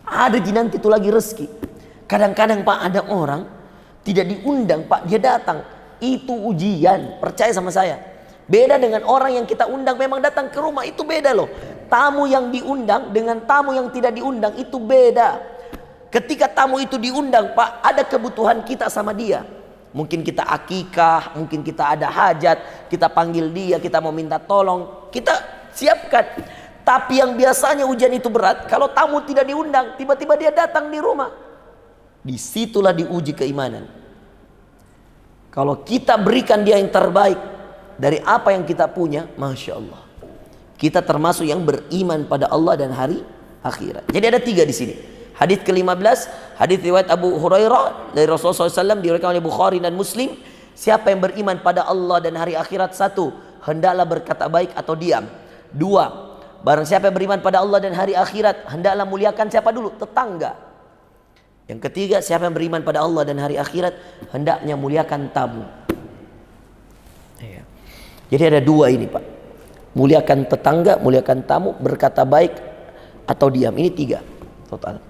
Ada di nanti itu lagi rezeki. Kadang-kadang Pak ada orang tidak diundang Pak, dia datang. Itu ujian, percaya sama saya. Beda dengan orang yang kita undang memang datang ke rumah, itu beda loh. Tamu yang diundang dengan tamu yang tidak diundang itu beda. Ketika tamu itu diundang Pak, ada kebutuhan kita sama dia. Mungkin kita akikah, mungkin kita ada hajat, kita panggil dia, kita mau minta tolong, kita siapkan. Tapi yang biasanya ujian itu berat, kalau tamu tidak diundang, tiba-tiba dia datang di rumah. Disitulah diuji keimanan. Kalau kita berikan dia yang terbaik dari apa yang kita punya, Masya Allah, kita termasuk yang beriman pada Allah dan hari akhirat. Jadi ada 3 di sini. Hadis ke-15, hadis riwayat Abu Hurairah dari Rasulullah SAW, diriwayatkan oleh Bukhari dan Muslim. Siapa yang beriman pada Allah dan hari akhirat, 1, hendaklah berkata baik atau diam. 2, barang siapa yang beriman pada Allah dan hari akhirat, hendaklah muliakan siapa dulu? Tetangga. Yang ketiga, siapa yang beriman pada Allah dan hari akhirat, hendaknya muliakan tamu. Jadi ada 2 ini Pak. Muliakan tetangga, muliakan tamu, berkata baik atau diam. Ini 3 total.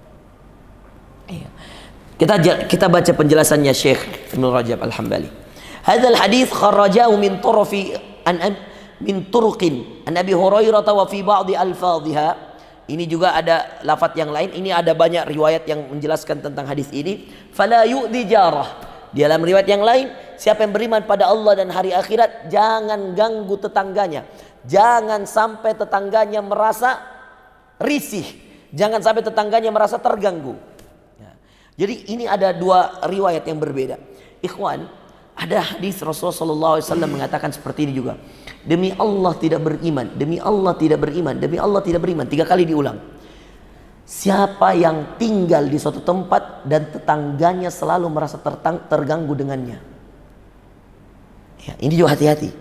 Kita baca penjelasannya Syekh Ibnu Rajab Al-Hambali. Hadzal hadis kharrajahu min turfi min turqin an Abi Hurairah wa fi ba'd alfadhiha. Ini juga ada lafaz yang lain. Ini ada banyak riwayat yang menjelaskan tentang hadis ini. Fala yu'dhi jarah. Di dalam riwayat yang lain, siapa yang beriman pada Allah dan hari akhirat, jangan ganggu tetangganya. Jangan sampai tetangganya merasa risih. Jangan sampai tetangganya merasa terganggu. Jadi ini ada 2 riwayat yang berbeda. Ikhwan, ada hadis Rasulullah SAW mengatakan seperti ini juga. Demi Allah tidak beriman, demi Allah tidak beriman, demi Allah tidak beriman. 3 kali diulang. Siapa yang tinggal di suatu tempat dan tetangganya selalu merasa terganggu dengannya. Ya, ini juga hati-hati.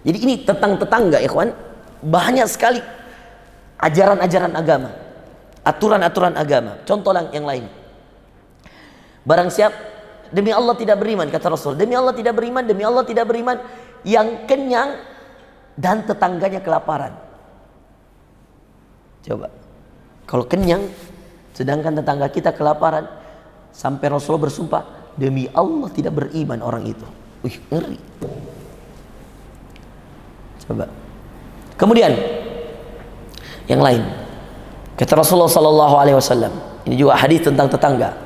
Jadi ini tentang tetangga, ikhwan. Banyak sekali ajaran-ajaran agama, aturan-aturan agama. Contoh yang lain. Barang siapa demi Allah tidak beriman, kata Rasul, demi Allah tidak beriman, demi Allah tidak beriman, yang kenyang dan tetangganya kelaparan. Coba, kalau kenyang sedangkan tetangga kita kelaparan, sampai Rasulullah bersumpah, demi Allah tidak beriman orang itu. Wih, ngeri. Coba. Kemudian yang lain, kata Rasulullah SAW, ini juga hadis tentang tetangga.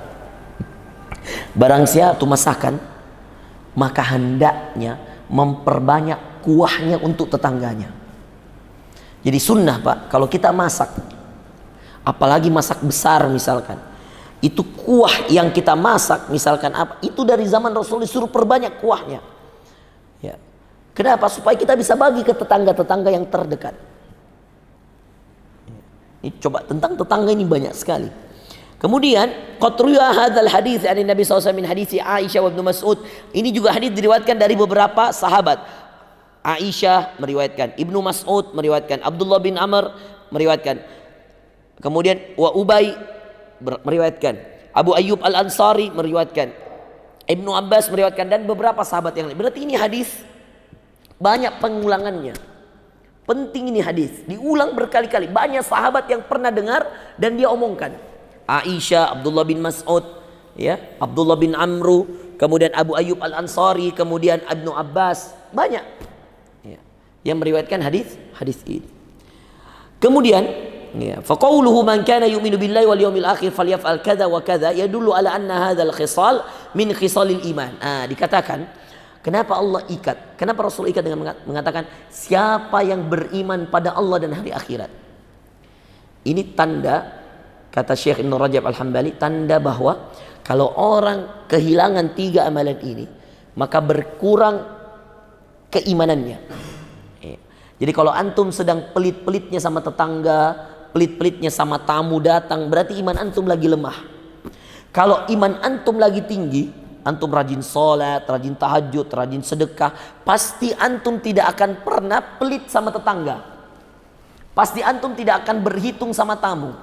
Barang siapa masakan, maka hendaknya memperbanyak kuahnya untuk tetangganya. Jadi sunnah Pak, kalau kita masak, apalagi masak besar misalkan, itu kuah yang kita masak misalkan apa, itu dari zaman Rasul disuruh perbanyak kuahnya. Ya. Kenapa? Supaya kita bisa bagi ke tetangga-tetangga yang terdekat. Ini coba tentang tetangga ini banyak sekali. Kemudian qatruya hadzal hadis dari Nabi SAW min hadis Aisyah wa Ibnu Mas'ud. Ini juga hadis diriwayatkan dari beberapa sahabat. Aisyah meriwayatkan, Ibnu Mas'ud meriwayatkan, Abdullah bin Amr meriwayatkan. Kemudian wa Ubay meriwayatkan, Abu Ayyub Al-Ansari meriwayatkan, Ibnu Abbas meriwayatkan, dan beberapa sahabat yang lain. Berarti ini hadis banyak pengulangannya. Penting ini hadis, diulang berkali-kali. Banyak sahabat yang pernah dengar dan dia omongkan. Aisyah, Abdullah bin Mas'ud, ya, Abdullah bin Amru, kemudian Abu Ayyub Al-Ansari, kemudian Ibnu Abbas, banyak. Ya. yang meriwayatkan hadis ini. Kemudian ya, faqauluhu man kana yu'minu billahi wal yawmil akhir falyaf'al kadza wa kadza yadullu ala anna hadzal khisal min khisalil iman. Dikatakan kenapa Allah ikat? Kenapa Rasul ikat dengan mengatakan siapa yang beriman pada Allah dan hari akhirat? Ini tanda, kata Syekh Ibn Rajab Al-Hambali, tanda bahwa kalau orang kehilangan 3 amalan ini, maka berkurang keimanannya. Jadi kalau antum sedang pelit-pelitnya sama tetangga, pelit-pelitnya sama tamu datang, berarti iman antum lagi lemah. Kalau iman antum lagi tinggi, antum rajin sholat, rajin tahajud, rajin sedekah, pasti antum tidak akan pernah pelit sama tetangga. Pasti antum tidak akan berhitung sama tamu.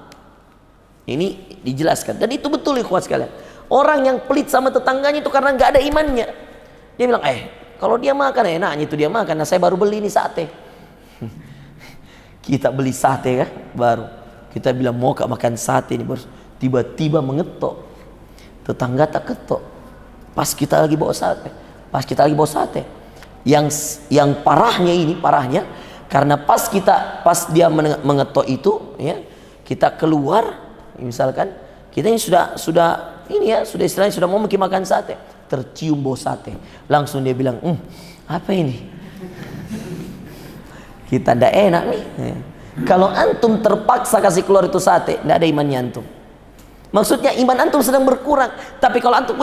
Ini dijelaskan. Dan itu betul ikhwan sekalian. Orang yang pelit sama tetangganya itu karena nggak ada imannya. Dia bilang, kalau dia makan enaknya itu dia makan. Nah, saya baru beli ini sate. Kita beli sate kan, baru kita bilang mau gak makan sate ini, baru tiba-tiba mengetok. Tetangga tak ketok. Pas kita lagi bawa sate. Yang parahnya karena pas dia mengetok itu ya, kita keluar misalkan kita ini sudah istilahnya sudah mau makan sate, tercium bau sate, langsung dia bilang apa ini, kita ndak enak nih ya. Kalau antum terpaksa kasih keluar itu sate, ndak ada imannya antum. Maksudnya iman antum sedang berkurang. Tapi kalau antum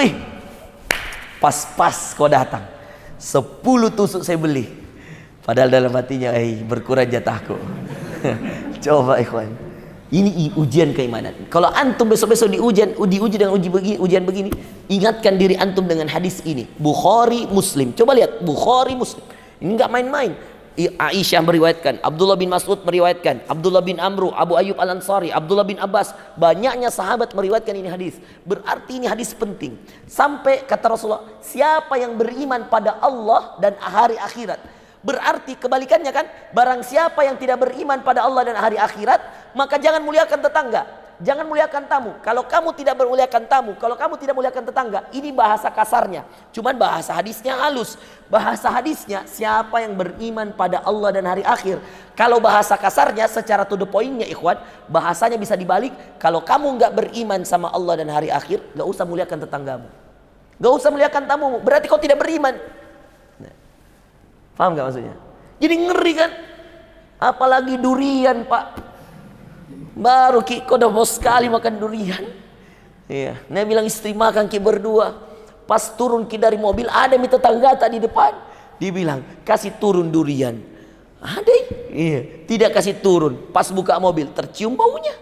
pas kau datang 10 tusuk saya beli, padahal dalam hatinya berkurang jatahku. Coba ikhwan, ini ujian keimanan. Kalau antum besok-besok diuji dengan ujian begini, ingatkan diri antum dengan hadis ini, Bukhari Muslim. Coba lihat Bukhari Muslim, ini nggak main-main. Aisyah meriwayatkan, Abdullah bin Mas'ud meriwayatkan, Abdullah bin Amru, Abu Ayyub Al-Ansari, Abdullah bin Abbas, banyaknya sahabat meriwayatkan ini hadis. Berarti ini hadis penting. Sampai kata Rasulullah, siapa yang beriman pada Allah dan hari akhirat. Berarti kebalikannya kan, barang siapa yang tidak beriman pada Allah dan hari akhirat, maka jangan muliakan tetangga, jangan muliakan tamu. Kalau kamu tidak memuliakan tamu, kalau kamu tidak muliakan tetangga, ini bahasa kasarnya. Cuman bahasa hadisnya halus. Bahasa hadisnya siapa yang beriman pada Allah dan hari akhir. Kalau bahasa kasarnya secara to the point-nya ikhwan, bahasanya bisa dibalik. Kalau kamu nggak beriman sama Allah dan hari akhir, nggak usah muliakan tetanggamu, nggak usah muliakan tamumu. Berarti kau tidak beriman. Paham gak maksudnya? Jadi ngeri kan? Apalagi durian, Pak. Baru kau udah mau sekali makan durian. Iya. Nah bilang istri makan berdua. Pas turun dari mobil, ada mi tetangga tadi depan. Dia bilang, kasih turun durian. Ada. Iya. Tidak kasih turun. Pas buka mobil, tercium baunya.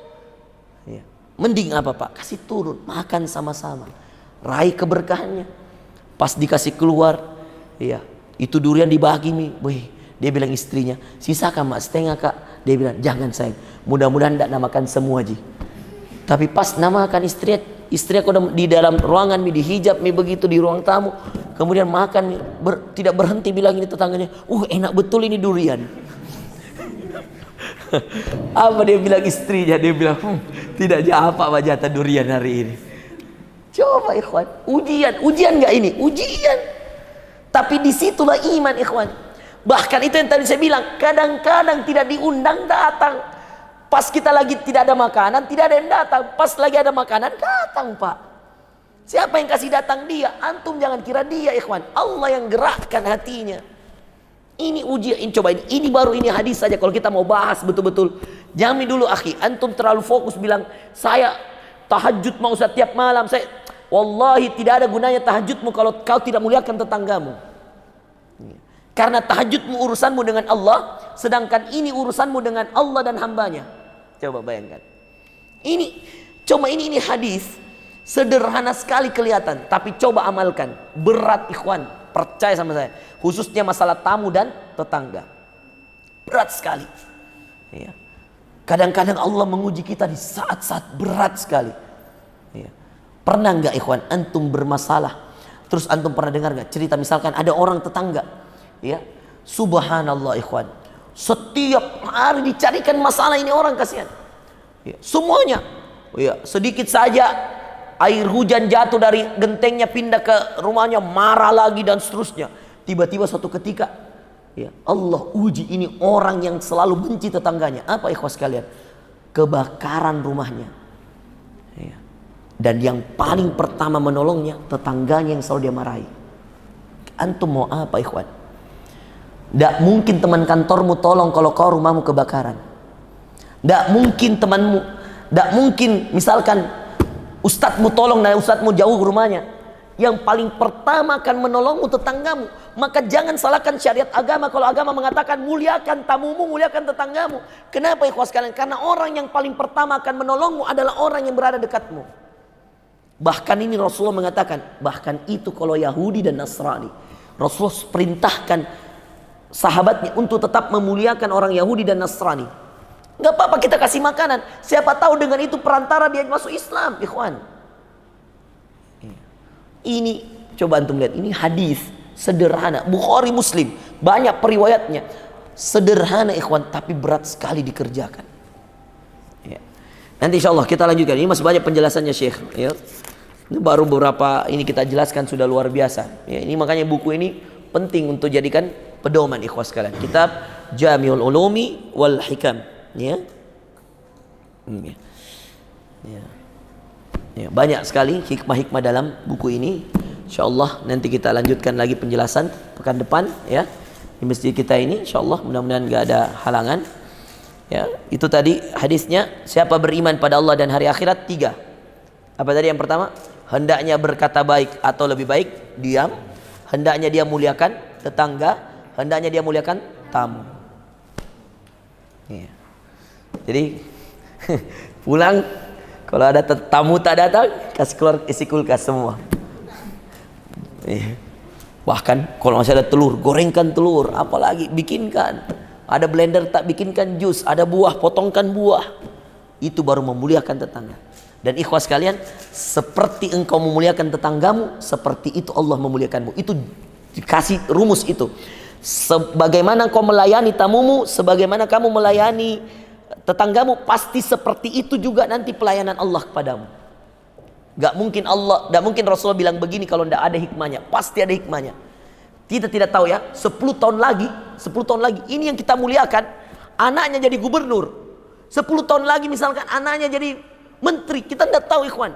Iya. Mending apa Pak? Kasih turun. Makan sama-sama. Raih keberkahannya. Pas dikasih keluar. Iya. Itu durian dibagi mi, dia bilang istrinya, sisakan mak setengah kak. Dia bilang jangan sayang, mudah-mudahan tidak namakan semua ji. Tapi pas namakan istri aku di dalam ruangan mi, di hijab mi begitu di ruang tamu, kemudian makan mi, tidak berhenti bilang ini tetangganya, enak betul ini durian. Apa dia bilang istrinya? Dia bilang tidak apa jatah durian hari ini. Coba ikhwan, ujian nggak ini? Ujian. Tapi disitulah iman ikhwan. Bahkan itu yang tadi saya bilang, kadang-kadang tidak diundang datang. Pas kita lagi tidak ada makanan, tidak ada yang datang. Pas lagi ada makanan, datang Pak. Siapa yang kasih datang? Dia. Antum jangan kira dia ikhwan. Allah yang gerakkan hatinya. Ini ujian, coba ini baru ini hadis saja. Kalau kita mau bahas betul-betul, jamin dulu akhi. Antum terlalu fokus bilang, saya tahajud mau setiap malam. Wallahi tidak ada gunanya tahajudmu kalau kau tidak muliakan tetanggamu. Karena tahajudmu urusanmu dengan Allah, sedangkan ini urusanmu dengan Allah dan hambanya. Coba bayangkan. Ini hadis sederhana sekali kelihatan, tapi coba amalkan. Berat ikhwan, percaya sama saya. Khususnya masalah tamu dan tetangga. Berat sekali. Ya. Kadang-kadang Allah menguji kita di saat-saat berat sekali. Ya. Pernah nggak ikhwan antum bermasalah, terus antum pernah dengar nggak cerita misalkan ada orang tetangga, ya subhanallah ikhwan, setiap hari dicarikan masalah ini orang kasihan, ya, semuanya, ya sedikit saja air hujan jatuh dari gentengnya pindah ke rumahnya marah lagi dan seterusnya. Tiba-tiba suatu ketika Ya, Allah uji ini orang yang selalu benci tetangganya. Apa ikhwas kalian? Kebakaran rumahnya. Ya. Dan yang paling pertama menolongnya tetangganya yang selalu dia marahi. Antum mau apa ikhwan? Tidak mungkin teman kantormu tolong kalau kau rumahmu kebakaran. Tidak mungkin temanmu, tidak mungkin misalkan ustadzmu tolong dan ustadzmu jauh rumahnya. Yang paling pertama akan menolongmu tetanggamu. Maka jangan salahkan syariat agama kalau agama mengatakan muliakan tamumu, muliakan tetanggamu. Kenapa ikhwas kalian? Karena orang yang paling pertama akan menolongmu adalah orang yang berada dekatmu. Bahkan ini Rasulullah mengatakan, bahkan itu kalau Yahudi dan Nasrani, Rasulullah perintahkan sahabatnya untuk tetap memuliakan orang Yahudi dan Nasrani. Gak apa-apa kita kasih makanan. Siapa tahu dengan itu perantara dia masuk Islam, ikhwan. Ini coba antum lihat, ini hadis sederhana, Bukhari Muslim, banyak periwayatnya, sederhana ikhwan, tapi berat sekali dikerjakan. Ya. Nanti insya Allah kita lanjutkan. Ini masih banyak penjelasannya Syekh. Ya. Ini baru beberapa ini kita jelaskan sudah luar biasa. Ya, ini makanya buku ini penting untuk jadikan pedoman ikhwas sekalian. Kitab Jami'ul Ulumi wal Hikam. Ya. Ya. Ya. Ya, banyak sekali hikmah-hikmah dalam buku ini. InsyaAllah nanti kita lanjutkan lagi penjelasan pekan depan ya di masjid kita ini. InsyaAllah mudah-mudahan gak ada halangan. Ya, itu tadi hadisnya. Siapa beriman pada Allah dan hari akhirat? 3. Apa tadi yang pertama? Hendaknya berkata baik atau lebih baik diam. Hendaknya dia muliakan tetangga. Hendaknya dia muliakan tamu. Ya. Jadi pulang kalau ada tamu tak datang, kasih keluar isi kulkas semua. Bahkan kalau masih ada telur, gorengkan telur, apalagi bikinkan. Ada blender tak bikinkan jus, ada buah, potongkan buah. Itu baru memuliakan tetangga. Dan ikhwas kalian, seperti engkau memuliakan tetanggamu, seperti itu Allah memuliakanmu. Itu dikasih rumus itu. Sebagaimana engkau melayani tamumu, sebagaimana kamu melayani tetanggamu, pasti seperti itu juga nanti pelayanan Allah kepadamu. Gak mungkin Allah, gak mungkin Rasulullah bilang begini kalau tidak ada hikmahnya. Pasti ada hikmahnya. Kita tidak tahu ya, 10 tahun lagi ini yang kita muliakan, anaknya jadi gubernur. 10 tahun lagi misalkan anaknya jadi menteri, kita tidak tahu ikhwan.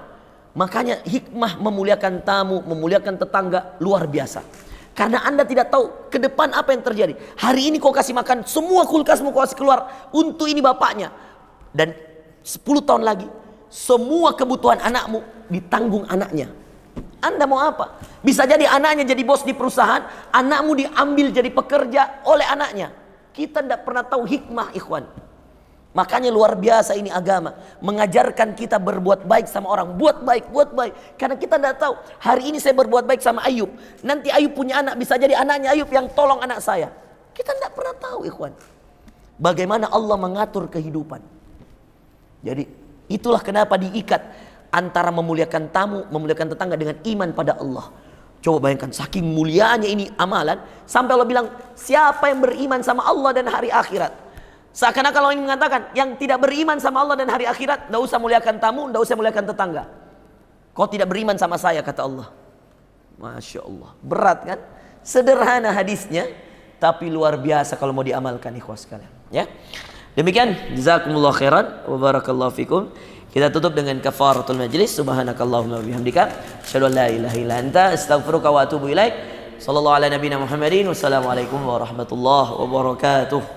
Makanya hikmah memuliakan tamu, memuliakan tetangga luar biasa. Karena Anda tidak tahu ke depan apa yang terjadi. Hari ini kau kasih makan, semua kulkasmu kau kasih keluar untuk ini bapaknya. Dan 10 tahun lagi, semua kebutuhan anakmu ditanggung anaknya. Anda mau apa? Bisa jadi anaknya jadi bos di perusahaan, anakmu diambil jadi pekerja oleh anaknya. Kita tidak pernah tahu hikmah ikhwan. Makanya luar biasa ini agama. Mengajarkan kita berbuat baik sama orang. Buat baik, buat baik. Karena kita tidak tahu. Hari ini saya berbuat baik sama Ayub. Nanti Ayub punya anak. Bisa jadi anaknya Ayub yang tolong anak saya. Kita tidak pernah tahu ikhwan. Bagaimana Allah mengatur kehidupan. Jadi itulah kenapa diikat antara memuliakan tamu, memuliakan tetangga dengan iman pada Allah. Coba bayangkan saking mulianya ini amalan. Sampai Allah bilang siapa yang beriman sama Allah dan hari akhirat. Seakan-akan Allah ingin mengatakan yang tidak beriman sama Allah dan hari akhirat, tidak usah muliakan tamu, tidak usah muliakan tetangga. Kau tidak beriman sama saya, kata Allah. Masya Allah, berat kan? Sederhana hadisnya, tapi luar biasa kalau mau diamalkan ikhwas sekalian. Ya, demikian. Jazakumullah khairan wa barakallahu fikum. Kita tutup dengan kafaratul majlis. Subhanakallahumma wa bihamdika, asyhadu an la ilaha illa anta, astaghfiruka wa atubu ilaik. Sallallahu ala nabiyina Muhammadin. Wassalamualaikum warahmatullahi wabarakatuh.